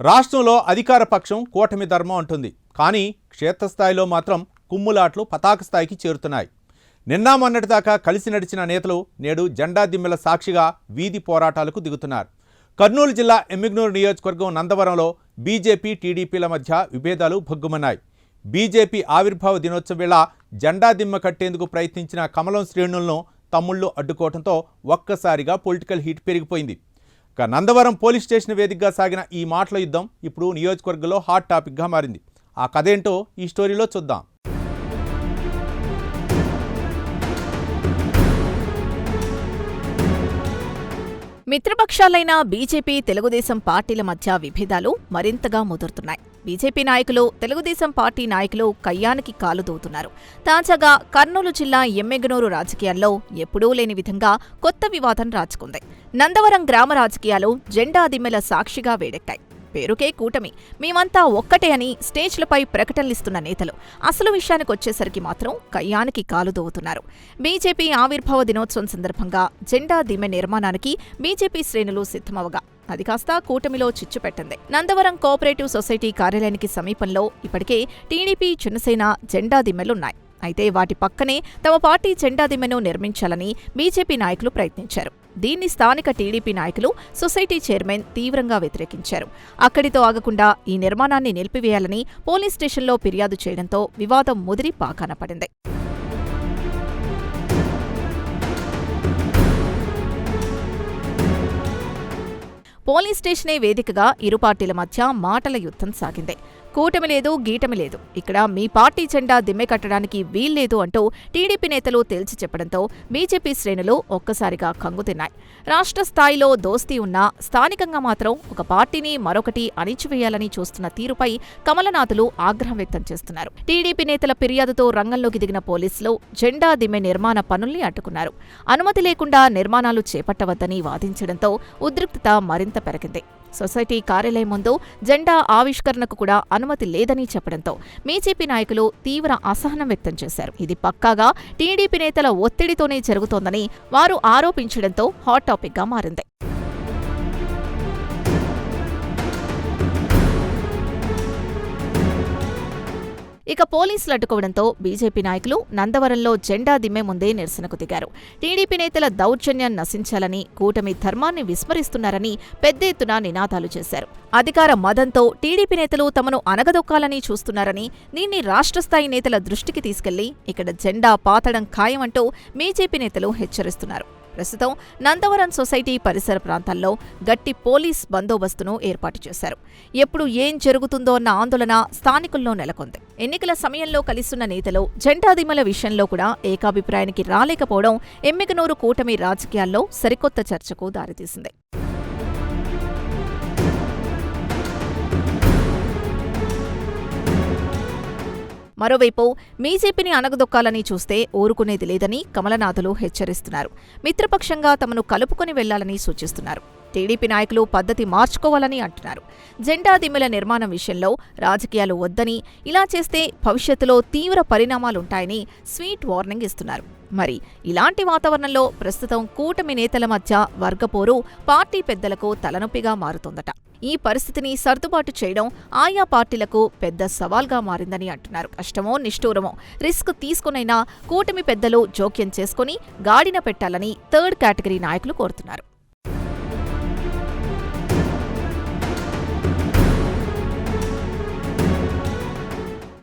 రాష్ట్రంలో అధికార పక్షం కూటమి ధర్మం అంటుంది. కానీ క్షేత్రస్థాయిలో మాత్రం కుమ్ములాట్లు పతాక స్థాయికి చేరుతున్నాయి. నిన్న మొన్నటిదాకా కలిసి నడిచిన నేతలు నేడు జెండా దిమ్మెల సాక్షిగా వీధి పోరాటాలకు దిగుతున్నారు. కర్నూలు జిల్లా ఎమ్మిగనూరు నియోజకవర్గం నందవరంలో బీజేపీ టీడీపీల మధ్య విభేదాలు భగ్గుమన్నాయి. బీజేపీ ఆవిర్భావ దినోత్సవం వేళ జెండా దిమ్మ కట్టేందుకు ప్రయత్నించిన కమలం శ్రేణులను తమ్ముళ్లు అడ్డుకోవడంతో ఒక్కసారిగా పొలిటికల్ హీట్ పెరిగిపోయింది. నందవరం పోలీస్ స్టేషన్ వేదికగా సాగిన ఈ మాటల యుద్ధం ఇప్పుడు నియోజకవర్గంలో హాట్ టాపిక్గా మారింది. ఆ కథేంటో ఈ స్టోరీలో చూద్దాం. మిత్రపక్షాలైన బీజేపీ, తెలుగుదేశం పార్టీల మధ్య విభేదాలు మరింతగా ముదురుతున్నాయి. బీజేపీ నాయకులు, తెలుగుదేశం పార్టీ నాయకులు కయ్యానికి కాలు దూతున్నారు. తాజాగా కర్నూలు జిల్లా ఎమ్మిగనూరు రాజకీయాల్లో ఎప్పుడూ లేని విధంగా కొత్త వివాదం రాజుకుంది. నందవరం గ్రామ రాజకీయాలు జెండా దిమ్మెల సాక్షిగా వేడెక్కాయి. పేరుకే కూటమి, మేమంతా ఒక్కటే అని స్టేజ్లపై ప్రకటనలిస్తున్న నేతలు అసలు విషయానికొచ్చేసరికి మాత్రం కయ్యానికి కాలు దూవుతున్నారు. బీజేపీ ఆవిర్భావ దినోత్సవం సందర్భంగా జెండా దిమ్మె నిర్మాణానికి బీజేపీ శ్రేణులు సిద్ధమవగా అది కాస్త కూటమిలో చిచ్చు పెట్టింది. నందవరం కోఆపరేటివ్ సొసైటీ కార్యాలయానికి సమీపంలో ఇప్పటికే టీడీపీ, జనసేన జెండా దిమ్మెలున్నాయి. అయితే వాటి పక్కనే తమ పార్టీ జెండా దిమ్మెను నిర్మించాలని బీజేపీ నాయకులు ప్రయత్నించారు. దీన్ని స్థానిక టీడీపీ నాయకులు, సొసైటీ చైర్మన్ తీవ్రంగా వ్యతిరేకించారు. అక్కడితో ఆగకుండా ఈ నిర్మాణాన్ని నిలిపివేయాలని పోలీస్ స్టేషన్లో ఫిర్యాదు చేయడంతో వివాదం ముదిరి పాకాన పడింది. పోలీస్ స్టేషనే వేదికగా ఇరు పార్టీల మధ్య మాటల యుద్ధం సాగింది. కూటమి లేదు, గీటమి లేదు, ఇక్కడ మీ పార్టీ జెండా దిమ్మె కట్టడానికి వీల్లేదు అంటూ టీడీపీ నేతలు తేల్చి చెప్పడంతో బీజేపీ శ్రేణులు ఒక్కసారిగా కంగుతిన్నాయి. రాష్ట్ర స్థాయిలో దోస్తీ ఉన్నా స్థానికంగా మాత్రం ఒక పార్టీని మరొకటి అణిచివేయాలని చూస్తున్న తీరుపై కమలనాథులు ఆగ్రహం వ్యక్తం చేస్తున్నారు. టీడీపీ నేతల ఫిర్యాదుతో రంగంలోకి దిగిన పోలీసులు జెండా దిమ్మె నిర్మాణ పనుల్ని అడ్డుకున్నారు. అనుమతి లేకుండా నిర్మాణాలు చేపట్టవద్దని వాదించడంతో ఉద్రిక్తత మరింత పెరిగింది. సొసైటీ కార్యాలయం ముందు జెండా ఆవిష్కరణకు కూడా అనుమతి లేదని చెప్పడంతో బీజేపీ నాయకులు తీవ్ర అసహనం వ్యక్తం చేశారు. ఇది పక్కాగా టీడీపీ నేతల ఒత్తిడితోనే జరుగుతోందని వారు ఆరోపించడంతో హాట్ టాపిక్గా మారింది. ఇక పోలీసులు అడ్డుకోవడంతో బీజేపీ నాయకులు నందవరంలో జెండా దిమ్మె ముందే నిరసనకు దిగారు. టీడీపీ నేతల దౌర్జన్యం నశించాలని, కూటమి ధర్మాన్ని విస్మరిస్తున్నారని పెద్ద ఎత్తున నినాదాలు చేశారు. అధికార మదంతో టీడీపీ నేతలు తమను అనగదొక్కాలని చూస్తున్నారని, దీన్ని రాష్ట్రస్థాయి నేతల దృష్టికి తీసుకెళ్లి ఇక్కడ జెండా పాతడం ఖాయమంటూ బీజేపీ నేతలు హెచ్చరిస్తున్నారు. ప్రస్తుతం నందవరం సొసైటీ పరిసర ప్రాంతాల్లో గట్టి పోలీస్ బందోబస్తును ఏర్పాటు చేశారు. ఎప్పుడు ఏం జరుగుతుందో అన్న ఆందోళన స్థానికుల్లో నెలకొంది. ఎన్నికల సమయంలో కలిస్తున్న నేతలు జెండా దిమ్మల విషయంలో కూడా ఏకాభిప్రాయానికి రాలేకపోవడం ఎమ్మిగనూరు కూటమి రాజకీయాల్లో సరికొత్త చర్చకు దారితీసింది. మరోవైపు బీజేపీని అణగదొక్కాలని చూస్తే ఊరుకునేది లేదని కమలనాథులు హెచ్చరిస్తున్నారు. మిత్రపక్షంగా తమను కలుపుకొని వెళ్లాలని సూచిస్తున్నారు. టీడీపీ నాయకులు పద్ధతి మార్చుకోవాలని అంటున్నారు. జెండా దిమ్మెల నిర్మాణం విషయంలో రాజకీయాలు వద్దని, ఇలా చేస్తే భవిష్యత్తులో తీవ్ర పరిణామాలుంటాయని స్వీట్ వార్నింగ్ ఇస్తున్నారు. మరి ఇలాంటి వాతావరణంలో ప్రస్తుతం కూటమి నేతల మధ్య వర్గపోరు పార్టీ పెద్దలకు తలనొప్పిగా మారుతోందట. ఈ పరిస్థితిని సర్దుబాటు చేయడం ఆయా పార్టీలకు పెద్ద సవాల్గా మారిందని అంటున్నారు. కష్టమో నిష్ఠూరమో రిస్క్ తీసుకునైనా కూటమి పెద్దలు జోక్యం చేసుకుని గాడిన పెట్టాలని థర్డ్ కేటగిరీ నాయకులు కోరుతున్నారు.